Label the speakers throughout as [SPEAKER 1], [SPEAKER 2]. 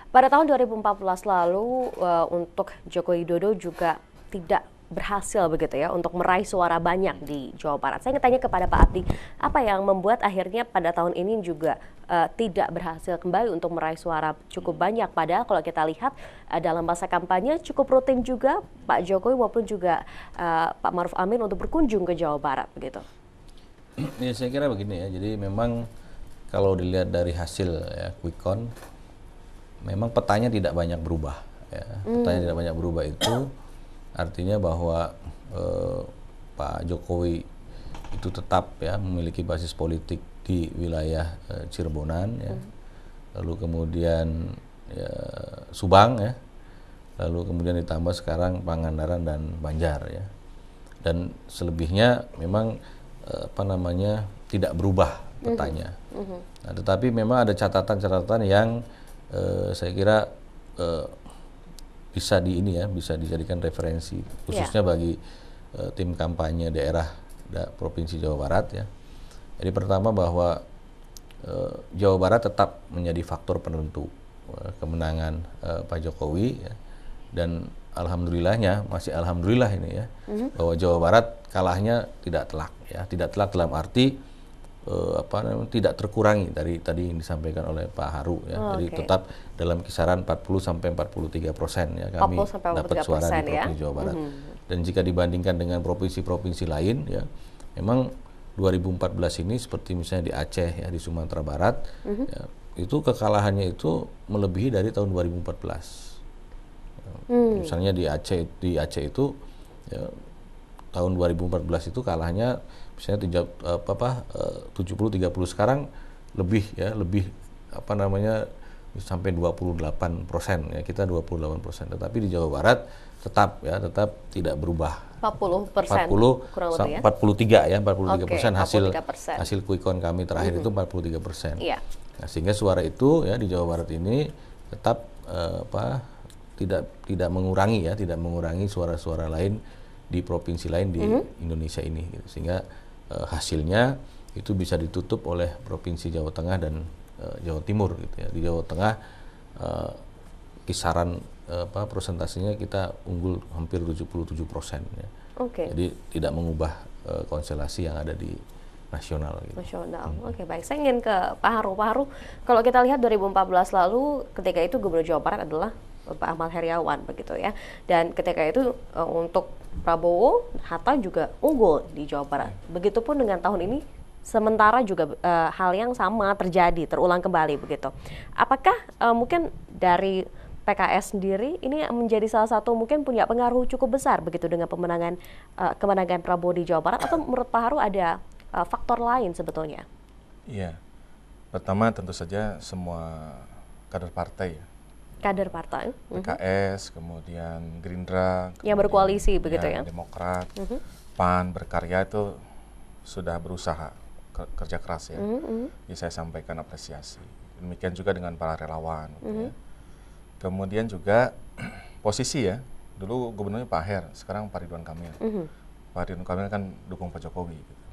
[SPEAKER 1] Pada tahun 2014 lalu untuk Joko Widodo juga tidak berhasil begitu ya untuk meraih suara banyak di Jawa Barat. Saya ingin tanya kepada Pak Abdi, apa yang membuat akhirnya pada tahun ini juga tidak berhasil kembali untuk meraih suara cukup banyak? Padahal kalau kita lihat dalam masa kampanye cukup rutin juga Pak Jokowi maupun juga Pak Maruf Amin untuk berkunjung ke Jawa Barat begitu.
[SPEAKER 2] Ya saya kira begini ya, jadi memang kalau dilihat dari hasil ya quick count, memang petanya tidak banyak berubah. Ya. Petanya tidak banyak berubah itu artinya bahwa Pak Jokowi itu tetap ya memiliki basis politik di wilayah Cirebonan, ya. Lalu kemudian ya, Subang, ya. Lalu kemudian ditambah sekarang Pangandaran dan Banjar, ya. Dan selebihnya memang tidak berubah petanya. Nah, tetapi memang ada catatan-catatan yang saya kira bisa bisa dijadikan referensi khususnya bagi tim kampanye daerah Provinsi Jawa Barat, ya. Jadi pertama bahwa Jawa Barat tetap menjadi faktor penentu kemenangan Pak Jokowi, ya. Dan alhamdulillahnya, masih alhamdulillah ini ya, bahwa Jawa Barat kalahnya tidak telak, ya. Tidak telak dalam arti tidak terkurangi dari tadi yang disampaikan oleh Pak Haru, ya. Jadi tetap dalam kisaran 40-43% ya kami dapat suara di Provinsi Jawa Barat. Dan jika dibandingkan dengan provinsi-provinsi lain, ya, memang 2014 ini seperti misalnya di Aceh, ya, di Sumatera Barat, ya, itu kekalahannya itu melebihi dari tahun 2014. Misalnya di Aceh itu ya, tahun 2014 itu kalahnya misalnya 70-30, sekarang lebih sampai 28%, ya, kita 28%. Tetapi di Jawa Barat tetap tidak berubah.
[SPEAKER 1] 40% kurang lebih, ya.
[SPEAKER 2] 43% hasil quick count kami terakhir itu 43%.
[SPEAKER 1] Iya.
[SPEAKER 2] Nah, sehingga suara itu ya di Jawa Barat ini tetap tidak mengurangi suara-suara lain di provinsi lain di Indonesia ini, gitu. Sehingga hasilnya itu bisa ditutup oleh Provinsi Jawa Tengah dan Jawa Timur, gitu ya. Di Jawa Tengah kisaran persentasenya kita unggul hampir 77%, ya. Jadi tidak mengubah konstelasi yang ada di nasional, gitu.
[SPEAKER 1] Nasional. Oke, baik. Saya ingin ke Pak Haru. Pak Haru, kalau kita lihat 2014 lalu ketika itu Gubernur Jawa Barat adalah Pak Ahmad Heriawan begitu ya. Dan ketika itu untuk Prabowo, Hatta juga unggul di Jawa Barat. Begitupun dengan tahun ini, sementara juga hal yang sama terjadi, terulang kembali begitu. Apakah mungkin dari PKS sendiri ini menjadi salah satu mungkin punya pengaruh cukup besar begitu dengan kemenangan Prabowo di Jawa Barat, atau menurut Pak Haru ada faktor lain sebetulnya?
[SPEAKER 3] Iya, pertama tentu saja semua kader partai, ya.
[SPEAKER 1] Kader partai,
[SPEAKER 3] PKS, kemudian Gerindra,
[SPEAKER 1] yang berkoalisi begitu ya,
[SPEAKER 3] Demokrat, PAN, Berkarya itu sudah berusaha kerja keras, ya. Jadi saya sampaikan apresiasi. Demikian juga dengan para relawan, ya. Kemudian juga posisi, ya, dulu gubernurnya Pak Her, sekarang Pak Ridwan Kamil. Pak Ridwan Kamil kan dukung Pak Jokowi, gitu.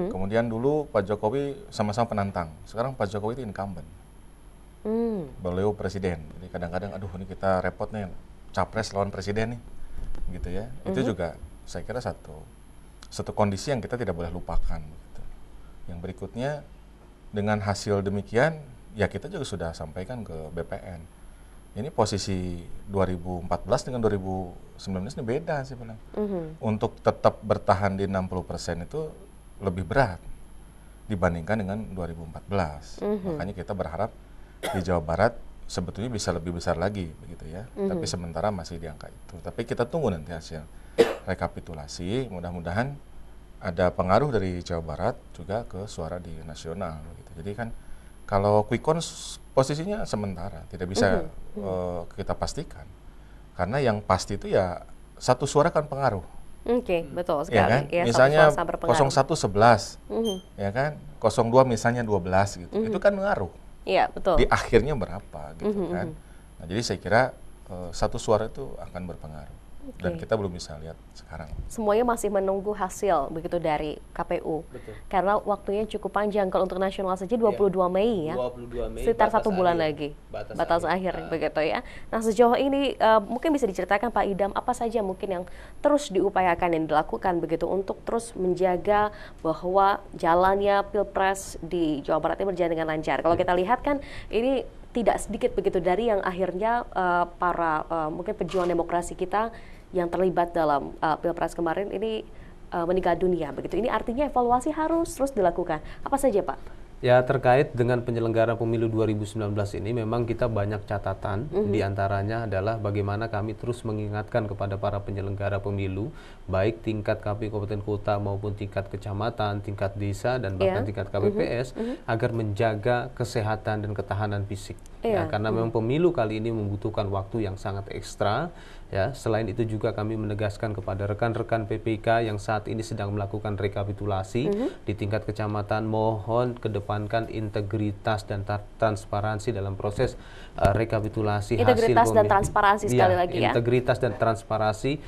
[SPEAKER 3] Kemudian dulu Pak Jokowi sama-sama penantang, sekarang Pak Jokowi itu incumbent. Beliau presiden, jadi kadang-kadang aduh ini kita repot nih, capres lawan presiden nih, gitu ya. Itu juga saya kira satu kondisi yang kita tidak boleh lupakan, gitu. Yang berikutnya, dengan hasil demikian ya kita juga sudah sampaikan ke BPN, ini posisi 2014 dengan 2019 ini beda sih benar. Untuk tetap bertahan di 60% itu lebih berat dibandingkan dengan 2014. Makanya kita berharap di Jawa Barat sebetulnya bisa lebih besar lagi, begitu ya. Tapi sementara masih di angka itu. Tapi kita tunggu nanti hasil rekapitulasi. Mudah-mudahan ada pengaruh dari Jawa Barat juga ke suara di nasional, gitu. Jadi kan kalau quick count posisinya sementara, tidak bisa kita pastikan. Karena yang pasti itu ya satu suara kan pengaruh.
[SPEAKER 1] Betul sekali.
[SPEAKER 3] Ya kan?
[SPEAKER 1] Ya,
[SPEAKER 3] misalnya 0111, ya kan? 02 misalnya 12 gitu. Itu kan pengaruh.
[SPEAKER 1] Iya, betul.
[SPEAKER 3] Di akhirnya berapa gitu kan. Nah, jadi saya kira satu suara itu akan berpengaruh. Dan kita belum bisa lihat sekarang.
[SPEAKER 1] Semuanya masih menunggu hasil begitu dari KPU.
[SPEAKER 4] Betul.
[SPEAKER 1] Karena waktunya cukup panjang. Kalau untuk nasional saja 22 Mei ya.
[SPEAKER 4] 22 Mei.
[SPEAKER 1] Sekitar
[SPEAKER 4] batas
[SPEAKER 1] 1 bulan
[SPEAKER 4] akhir.
[SPEAKER 1] lagi.
[SPEAKER 4] Batas
[SPEAKER 1] Batas akhir begitu ya. Nah, sejauh ini mungkin bisa diceritakan Pak Idam apa saja mungkin yang terus diupayakan yang dilakukan begitu untuk terus menjaga bahwa jalannya Pilpres di Jawa Barat ini berjalan dengan lancar. Kalau kita lihat kan ini tidak sedikit begitu dari yang akhirnya para mungkin pejuang demokrasi kita yang terlibat dalam Pilpres kemarin ini meninggal dunia begitu. Ini artinya evaluasi harus terus dilakukan. Apa saja, Pak?
[SPEAKER 4] Ya, terkait dengan penyelenggara pemilu 2019 ini memang kita banyak catatan, diantaranya adalah bagaimana kami terus mengingatkan kepada para penyelenggara pemilu, baik tingkat KPU Kabupaten Kota maupun tingkat kecamatan, tingkat desa, dan bahkan tingkat KPPS, agar menjaga kesehatan dan ketahanan fisik. Ya, karena memang pemilu kali ini membutuhkan waktu yang sangat ekstra. Ya, selain itu juga kami menegaskan kepada rekan-rekan PPK yang saat ini sedang melakukan rekapitulasi di tingkat kecamatan, mohon kedepankan integritas dan transparansi dalam proses rekapitulasi
[SPEAKER 1] integritas
[SPEAKER 4] hasil
[SPEAKER 1] dan transparansi sekali lagi ya.
[SPEAKER 4] Integritas dan transparansi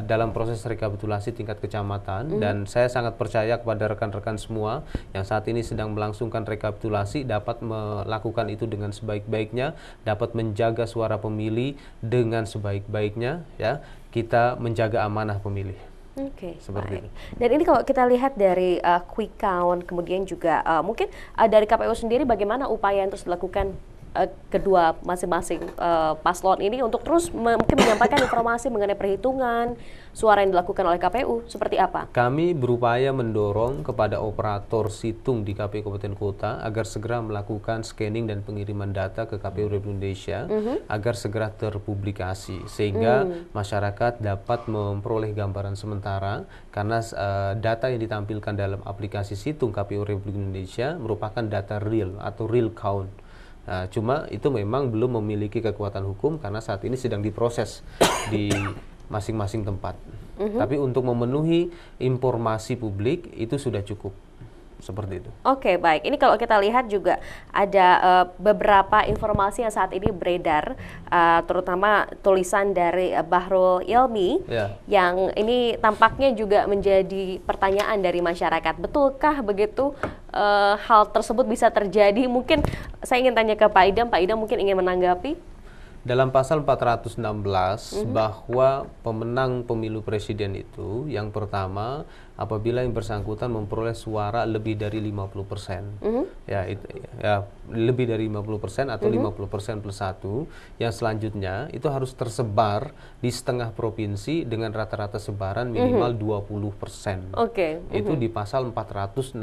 [SPEAKER 4] dalam proses rekapitulasi tingkat kecamatan, dan saya sangat percaya kepada rekan-rekan semua yang saat ini sedang melangsungkan rekapitulasi dapat melakukan itu dengan sebaik-baiknya, dapat menjaga suara pemilih dengan sebaik-baiknya, ya. Kita menjaga amanah pemilih.
[SPEAKER 1] Oke,
[SPEAKER 4] Seperti
[SPEAKER 1] baik.
[SPEAKER 4] itu.
[SPEAKER 1] Dan ini kalau kita lihat dari quick count, kemudian juga mungkin dari KPU sendiri bagaimana upaya yang terus dilakukan kedua masing-masing paslon ini untuk terus mungkin menyampaikan informasi mengenai perhitungan suara yang dilakukan oleh KPU seperti apa?
[SPEAKER 4] Kami berupaya mendorong kepada operator situng di KPU Kabupaten Kota agar segera melakukan scanning dan pengiriman data ke KPU Republik Indonesia agar segera terpublikasi sehingga masyarakat dapat memperoleh gambaran sementara, karena data yang ditampilkan dalam aplikasi situng KPU Republik Indonesia merupakan data real atau real count. Nah, cuma itu memang belum memiliki kekuatan hukum karena saat ini sedang diproses di masing-masing tempat. Tapi untuk memenuhi informasi publik itu sudah cukup. Seperti itu.
[SPEAKER 1] Oke, baik. Ini kalau kita lihat juga ada beberapa informasi yang saat ini beredar, terutama tulisan dari Bahrul Ilmi, yang ini tampaknya juga menjadi pertanyaan dari masyarakat. Betulkah begitu hal tersebut bisa terjadi? Mungkin saya ingin tanya ke Pak Idam mungkin ingin menanggapi.
[SPEAKER 4] Dalam pasal 416 bahwa pemenang pemilu presiden itu yang pertama apabila yang bersangkutan memperoleh suara lebih dari 50%. Ya, itu ya lebih dari 50% atau 50% plus 1. Yang selanjutnya itu harus tersebar di setengah provinsi dengan rata-rata sebaran minimal 20%.
[SPEAKER 1] Oke.
[SPEAKER 4] Itu di pasal 416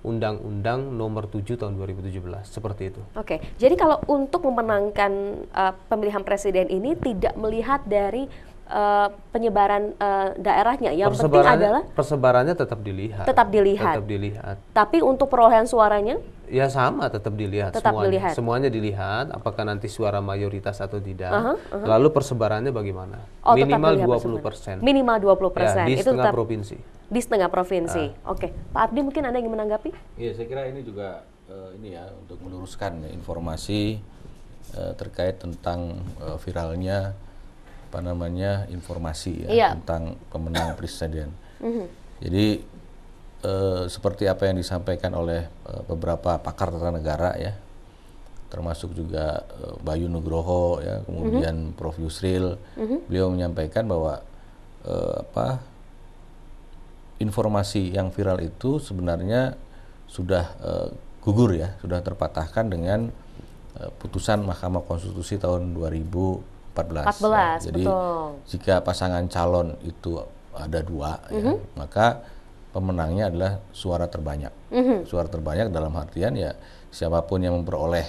[SPEAKER 4] Undang-Undang Nomor 7 Tahun 2017, seperti itu.
[SPEAKER 1] Oke, jadi kalau untuk memenangkan pemilihan presiden ini tidak melihat dari penyebaran daerahnya, yang penting adalah
[SPEAKER 4] persebarannya tetap dilihat.
[SPEAKER 1] Tetap dilihat. Tapi untuk perolehan suaranya?
[SPEAKER 4] Ya sama, tetap dilihat. Semuanya dilihat, apakah nanti suara mayoritas atau tidak. Lalu persebarannya bagaimana? Minimal 20%.
[SPEAKER 1] Minimal 20%.
[SPEAKER 4] Ya, di
[SPEAKER 1] itu
[SPEAKER 4] setengah
[SPEAKER 1] tetap
[SPEAKER 4] provinsi.
[SPEAKER 1] Di setengah provinsi. Oke, Pak Abdi mungkin Anda ingin menanggapi?
[SPEAKER 2] Iya, saya kira ini juga ini ya untuk meluruskan ya, informasi terkait tentang viralnya informasi ya tentang pemenang presiden. Jadi seperti apa yang disampaikan oleh beberapa pakar tata negara ya, termasuk juga Bayu Nugroho ya, kemudian Prof Yusril, beliau menyampaikan bahwa informasi yang viral itu sebenarnya sudah gugur ya, sudah terpatahkan dengan putusan Mahkamah Konstitusi tahun 2014. Jadi
[SPEAKER 1] betul.
[SPEAKER 2] Jika pasangan calon itu ada dua, ya, maka pemenangnya adalah suara terbanyak. Suara terbanyak dalam artian ya siapapun yang memperoleh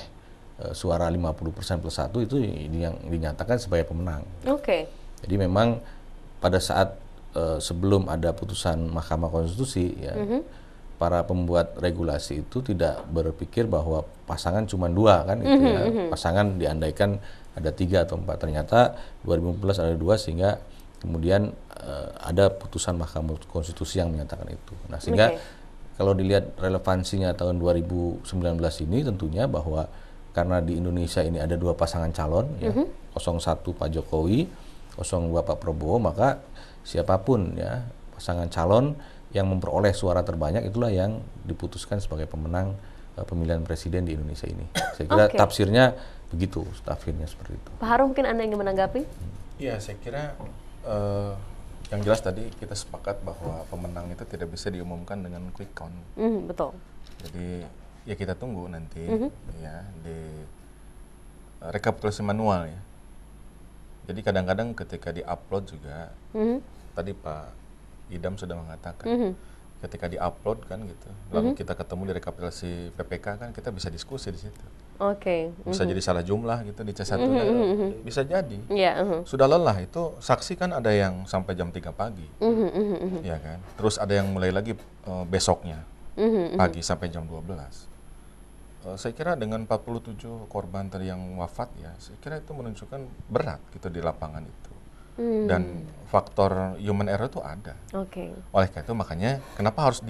[SPEAKER 2] suara 50% plus 1 itu yang dinyatakan sebagai pemenang. Jadi memang pada saat sebelum ada putusan Mahkamah Konstitusi ya, para pembuat regulasi itu tidak berpikir bahwa pasangan cuma dua kan gitu ya. Pasangan diandaikan ada 3 atau 4, ternyata 2014 ada 2 sehingga kemudian ada putusan Mahkamah Konstitusi yang menyatakan itu. Nah, sehingga kalau dilihat relevansinya tahun 2019 ini tentunya bahwa karena di Indonesia ini ada 2 pasangan calon ya, 01 Pak Jokowi 02 Pak Prabowo, maka siapapun ya pasangan calon yang memperoleh suara terbanyak itulah yang diputuskan sebagai pemenang pemilihan presiden di Indonesia ini. Saya kira tafsirnya begitu, tafsirnya seperti itu.
[SPEAKER 1] Pak Harum, mungkin Anda ingin menanggapi?
[SPEAKER 3] Iya, saya kira yang jelas tadi kita sepakat bahwa pemenang itu tidak bisa diumumkan dengan quick count.
[SPEAKER 1] Betul.
[SPEAKER 3] Jadi ya kita tunggu nanti ya di rekapitulasi manual ya. Jadi kadang-kadang ketika di-upload juga, tadi Pak Idam sudah mengatakan, ketika di-upload kan gitu, lalu kita ketemu di rekapitulasi PPK kan kita bisa diskusi di situ. Bisa jadi salah jumlah gitu di C1 bisa jadi. Sudah lelah itu saksi kan ada yang sampai jam 3 pagi, ya kan. Terus ada yang mulai lagi besoknya pagi sampai jam 12. Saya kira dengan 47 korban tadi yang wafat ya, saya kira itu menunjukkan berat gitu di lapangan itu. Dan faktor human error itu ada. Oleh karena itu makanya kenapa harus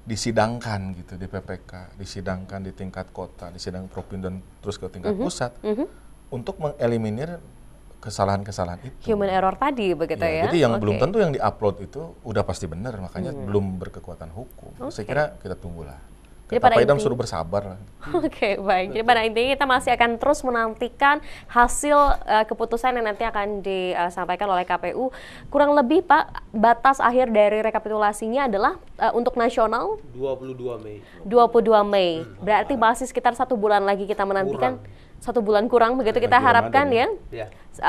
[SPEAKER 3] disidangkan gitu di PPK, disidangkan di tingkat kota, disidang provinsi dan terus ke tingkat pusat untuk mengeliminir kesalahan-kesalahan itu.
[SPEAKER 1] Human error tadi begitu ya.
[SPEAKER 3] Jadi yang belum tentu yang diupload itu udah pasti benar, makanya belum berkekuatan hukum. Saya kira kita tunggulah.
[SPEAKER 1] Jadi
[SPEAKER 3] Pak Idam suruh bersabar lah.
[SPEAKER 1] Baik. Jadi pada intinya kita masih akan terus menantikan hasil keputusan yang nanti akan disampaikan oleh KPU. Kurang lebih Pak, batas akhir dari rekapitulasinya adalah untuk nasional
[SPEAKER 4] 22 Mei.
[SPEAKER 1] 22 Mei. Berarti masih sekitar 1 bulan lagi kita menantikan. 1 bulan kurang begitu kita harapkan ya.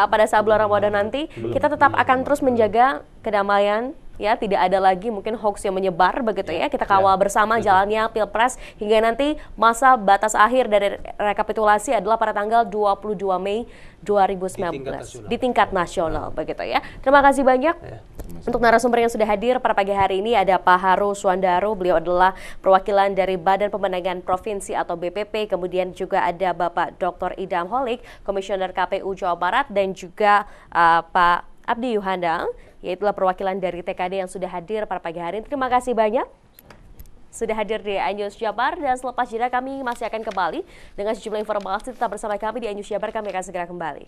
[SPEAKER 1] Pada saat bulan Ramadan nanti kita tetap akan terus menjaga kedamaian. Ya, tidak ada lagi mungkin hoax yang menyebar begitu ya. Kita kawal bersama jalannya Pilpres hingga nanti masa batas akhir dari rekapitulasi adalah pada tanggal 22 Mei 2019 di tingkat nasional begitu ya. Terima kasih banyak untuk narasumber yang sudah hadir pada pagi hari ini. Ada Pak Haru Swandaro, beliau adalah perwakilan dari Badan Pemenangan Provinsi atau BPP. Kemudian juga ada Bapak Dr. Idam Holik, Komisioner KPU Jawa Barat, dan juga Pak Abdi Yuhanda, yaitulah perwakilan dari TKD yang sudah hadir pada pagi hari ini. Terima kasih banyak sudah hadir di iNews Jabar, dan selepas jeda kami masih akan kembali dengan sejumlah informasi. Tetap bersama kami di iNews Jabar, kami akan segera kembali.